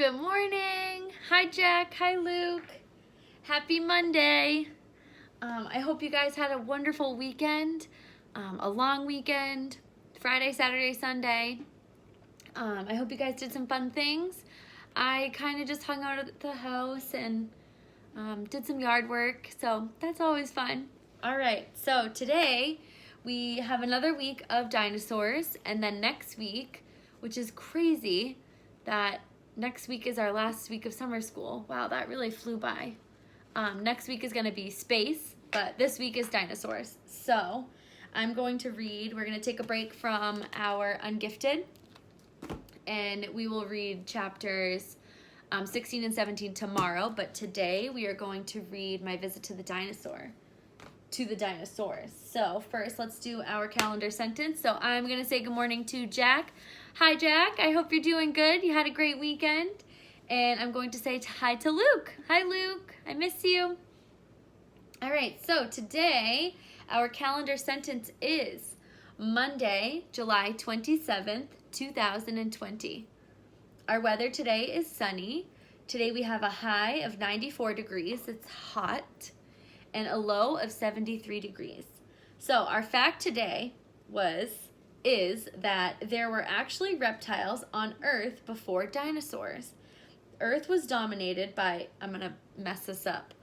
Good morning. Hi, Jack. Hi, Luke. Happy Monday. I hope you guys had a wonderful weekend, a long weekend, Friday, Saturday, Sunday. I hope you guys did some fun things. I kind of just hung out at the house and did some yard work, so that's always fun. All right, so today we have another week of dinosaurs, and then next week, which is crazy that next week is our last week of summer school. Wow, that really flew by. Next week is going to be space, but this week is dinosaurs. So I'm going to read, we're going to take a break from our Ungifted, and we will read chapters 16 and 17 tomorrow, but today we are going to read My Visit to the Dinosaurs. So first, let's do our calendar sentence. So I'm going to say good morning to Jack. Hi, Jack. I hope you're doing good. You had a great weekend. And I'm going to say hi to Luke. Hi, Luke. I miss you. All right, so today our calendar sentence is Monday, July 27th, 2020. Our weather today is sunny. Today we have a high of 94 degrees. It's hot. And a low of 73 degrees. So our fact today is that there were actually reptiles on Earth before dinosaurs. Earth was dominated by, I'm going to mess this up,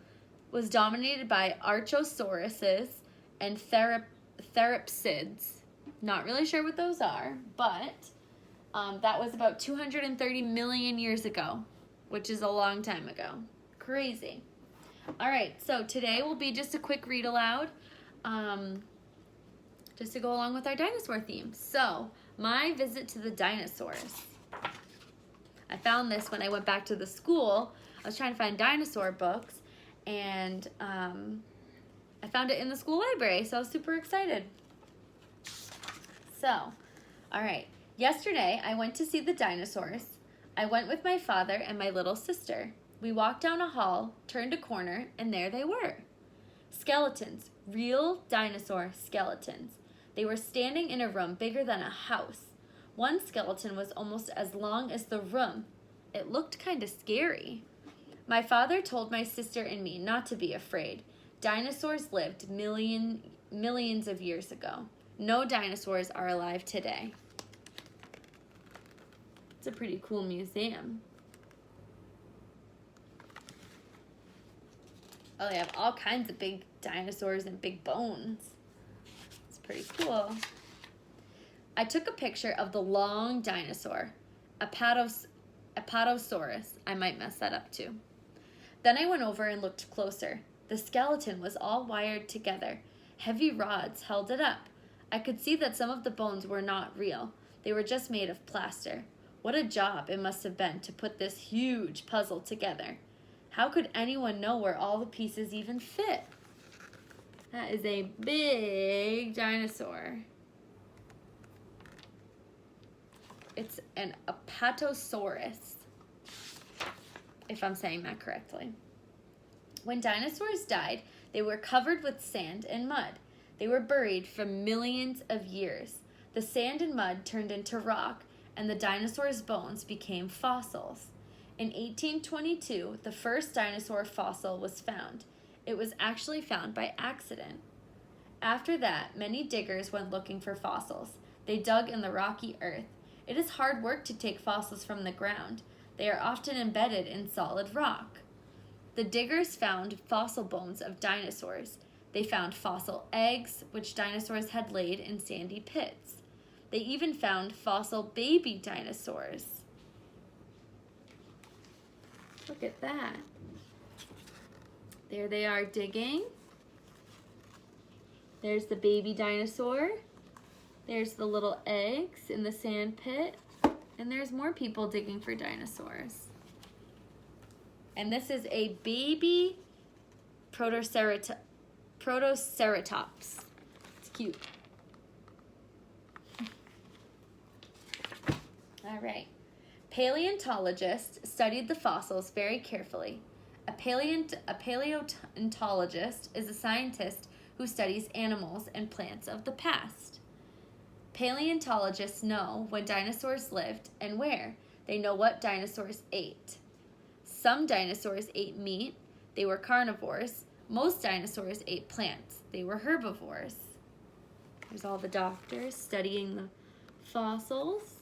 was dominated by archosauruses and therapsids. Not really sure what those are, but that was about 230 million years ago, which is a long time ago. Crazy. All right, so today will be just a quick read aloud, just to go along with our dinosaur theme. So, My Visit to the Dinosaurs. I found this when I went back to the school. I was trying to find dinosaur books, and I found it in the school library, so I was super excited. So, all right, yesterday I went to see the dinosaurs. I went with my father and my little sister. We walked down a hall, turned a corner, and there they were. Skeletons, real dinosaur skeletons. They were standing in a room bigger than a house. One skeleton was almost as long as the room. It looked kind of scary. My father told my sister and me not to be afraid. Dinosaurs lived millions of years ago. No dinosaurs are alive today. It's a pretty cool museum. Oh, they have all kinds of big dinosaurs and big bones. It's pretty cool. I took a picture of the long dinosaur, Apatosaurus. I might mess that up too. Then I went over and looked closer. The skeleton was all wired together. Heavy rods held it up. I could see that some of the bones were not real. They were just made of plaster. What a job it must have been to put this huge puzzle together. How could anyone know where all the pieces even fit? That is a big dinosaur. It's an Apatosaurus, if I'm saying that correctly. When dinosaurs died, they were covered with sand and mud. They were buried for millions of years. The sand and mud turned into rock, and the dinosaurs' bones became fossils. In 1822, the first dinosaur fossil was found. It was actually found by accident. After that, many diggers went looking for fossils. They dug in the rocky earth. It is hard work to take fossils from the ground. They are often embedded in solid rock. The diggers found fossil bones of dinosaurs. They found fossil eggs, which dinosaurs had laid in sandy pits. They even found fossil baby dinosaurs. Look at that. There they are digging. There's the baby dinosaur. There's the little eggs in the sand pit. And there's more people digging for dinosaurs. And this is a baby Protoceratops. It's cute. All right. Paleontologists studied the fossils very carefully. A paleontologist is a scientist who studies animals and plants of the past. Paleontologists know when dinosaurs lived and where. They know what dinosaurs ate. Some dinosaurs ate meat. They were carnivores. Most dinosaurs ate plants. They were herbivores. There's all the doctors studying the fossils.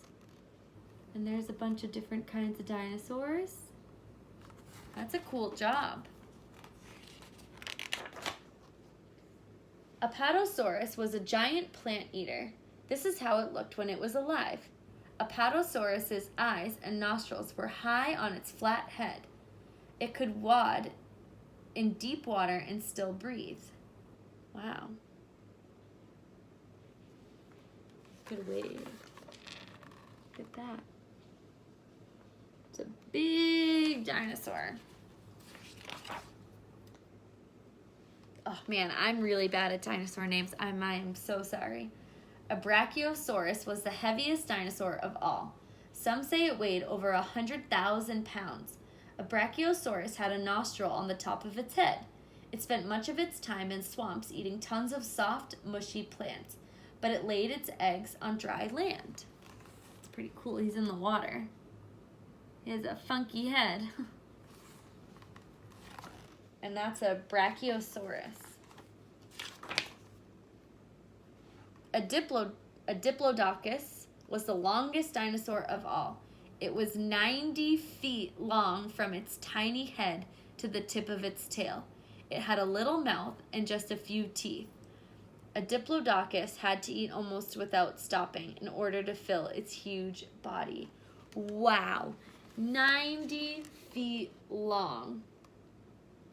And there's a bunch of different kinds of dinosaurs. That's a cool job. Apatosaurus was a giant plant eater. This is how it looked when it was alive. Apatosaurus's eyes and nostrils were high on its flat head. It could wade in deep water and still breathe. Wow. Good wave. Look at that. It's a big dinosaur. Oh man, I'm really bad at dinosaur names. I am so sorry. A Brachiosaurus was the heaviest dinosaur of all. Some say it weighed over 100,000 pounds. A Brachiosaurus had a nostril on the top of its head. It spent much of its time in swamps eating tons of soft, mushy plants, but it laid its eggs on dry land. It's pretty cool. He's in the water. He has a funky head. And that's a Brachiosaurus. A Diplodocus was the longest dinosaur of all. It was 90 feet long from its tiny head to the tip of its tail. It had a little mouth and just a few teeth. A Diplodocus had to eat almost without stopping in order to fill its huge body. Wow, 90 feet long.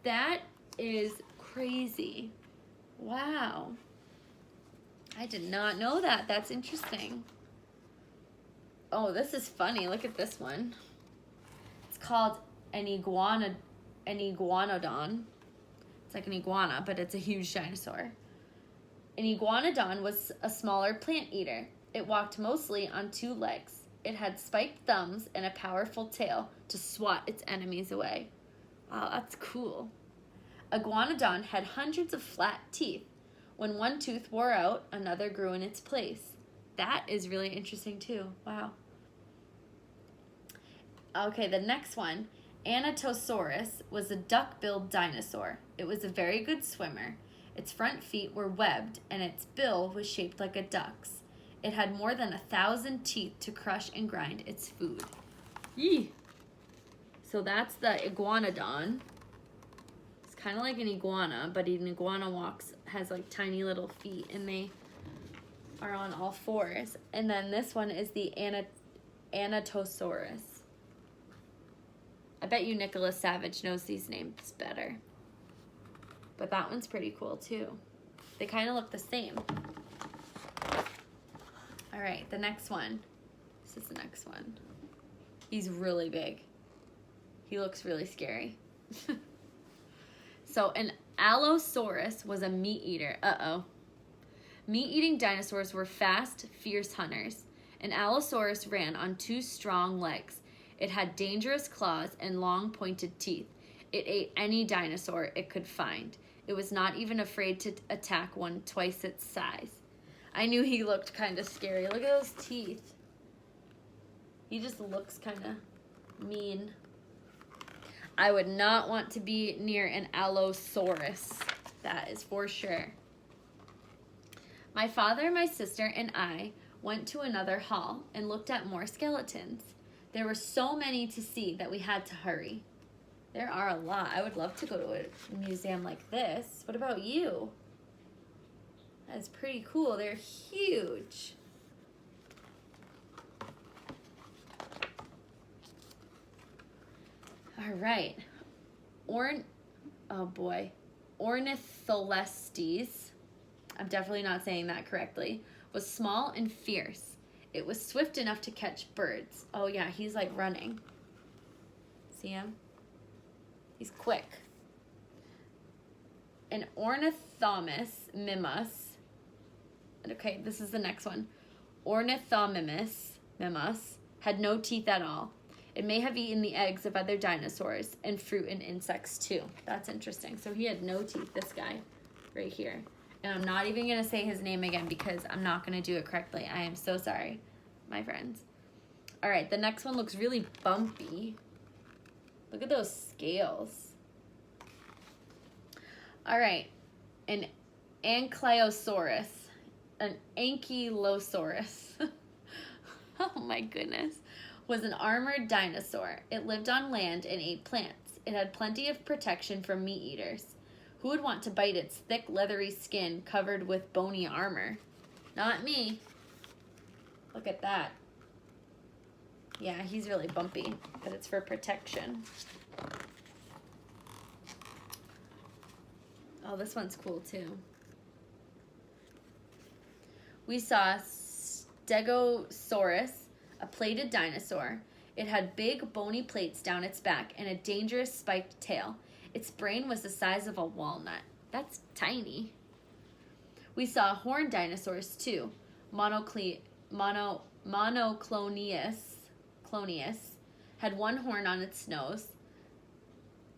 That is crazy. Wow. I did not know that. That's interesting. Oh, this is funny. Look at this one. It's called an iguanodon. It's like an iguana, but it's a huge dinosaur. An iguanodon was a smaller plant eater. It walked mostly on two legs. It had spiked thumbs and a powerful tail to swat its enemies away. Wow, that's cool. Iguanodon had hundreds of flat teeth. When one tooth wore out, another grew in its place. That is really interesting too. Wow. Okay, the next one. Anatosaurus was a duck-billed dinosaur. It was a very good swimmer. Its front feet were webbed and its bill was shaped like a duck's. It had more than 1,000 teeth to crush and grind its food. Yee! So that's the iguanodon. It's kind of like an iguana, but an iguana has like tiny little feet and they are on all fours. And then this one is the Anatosaurus. I bet you Nicholas Savage knows these names better. But that one's pretty cool too. They kind of look the same. All right, the next one. This is the next one. He's really big. He looks really scary. So an Allosaurus was a meat eater. Uh-oh. Meat-eating dinosaurs were fast, fierce hunters. An Allosaurus ran on two strong legs. It had dangerous claws and long pointed teeth. It ate any dinosaur it could find. It was not even afraid to attack one twice its size. I knew he looked kind of scary. Look at those teeth. He just looks kind of mean. I would not want to be near an Allosaurus. That is for sure. My father, my sister, and I went to another hall and looked at more skeletons. There were so many to see that we had to hurry. There are a lot. I would love to go to a museum like this. What about you? That's pretty cool. They're huge. All right. Ornitholestes, I'm definitely not saying that correctly, was small and fierce. It was swift enough to catch birds. Oh yeah, he's like running. See him? He's quick. An Ornithomimus mimus. Okay, this is the next one. Ornithomimus mimus had no teeth at all. It may have eaten the eggs of other dinosaurs and fruit and insects too. That's interesting. So he had no teeth, this guy right here. And I'm not even going to say his name again because I'm not going to do it correctly. I am so sorry, my friends. All right, the next one looks really bumpy. Look at those scales. All right, an Ankylosaurus. An Ankylosaurus. Oh my goodness. Was an armored dinosaur. It lived on land and ate plants. It had plenty of protection from meat eaters. Who would want to bite its thick, leathery skin covered with bony armor? Not me. Look at that. Yeah, he's really bumpy, but it's for protection. Oh, this one's cool too. We saw Stegosaurus, a plated dinosaur. It had big, bony plates down its back and a dangerous spiked tail. Its brain was the size of a walnut. That's tiny. We saw horned dinosaurs too. Monoclonius had one horn on its nose.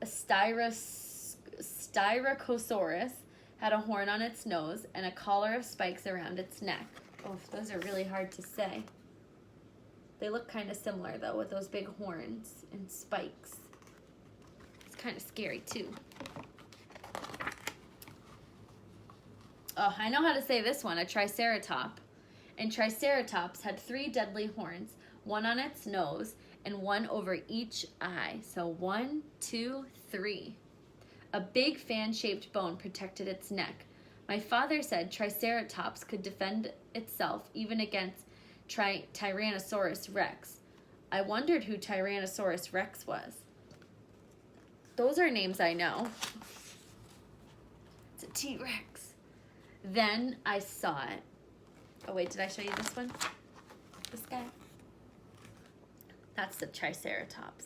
A Styracosaurus had a horn on its nose and a collar of spikes around its neck. Oh, those are really hard to say. They look kind of similar though, with those big horns and spikes. It's kind of scary too. Oh, I know how to say this one, a Triceratop. And Triceratops had 3 deadly horns, one on its nose and one over each eye. So 1, 2, 3. A big fan-shaped bone protected its neck. My father said Triceratops could defend itself even against Tyrannosaurus Rex. I wondered who Tyrannosaurus Rex was. Those are names I know. It's a T-Rex. Then I saw it. Oh wait, did I show you this one? This guy? That's the Triceratops.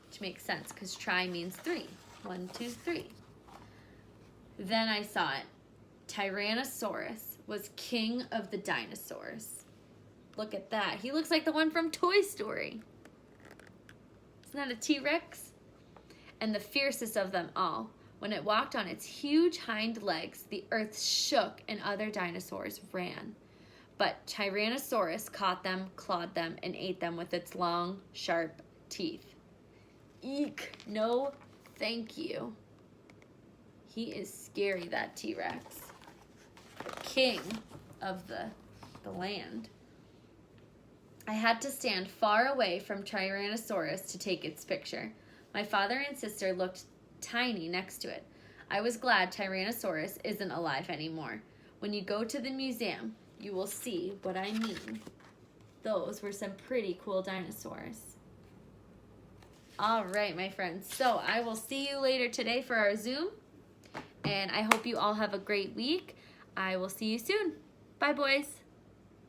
Which makes sense because tri means 3. 1, 2, 3. Then I saw it. Tyrannosaurus was king of the dinosaurs. Look at that. He looks like the one from Toy Story. Isn't that a T-Rex? And the fiercest of them all. When it walked on its huge hind legs, the earth shook and other dinosaurs ran. But Tyrannosaurus caught them, clawed them, and ate them with its long, sharp teeth. Eek! No, thank you. He is scary, that T-Rex. King of the land. I had to stand far away from Tyrannosaurus to take its picture. My father and sister looked tiny next to it. I was glad Tyrannosaurus isn't alive anymore. When you go to the museum, you will see what I mean. Those were some pretty cool dinosaurs. All right, my friends. So I will see you later today for our Zoom. And I hope you all have a great week. I will see you soon. Bye, boys.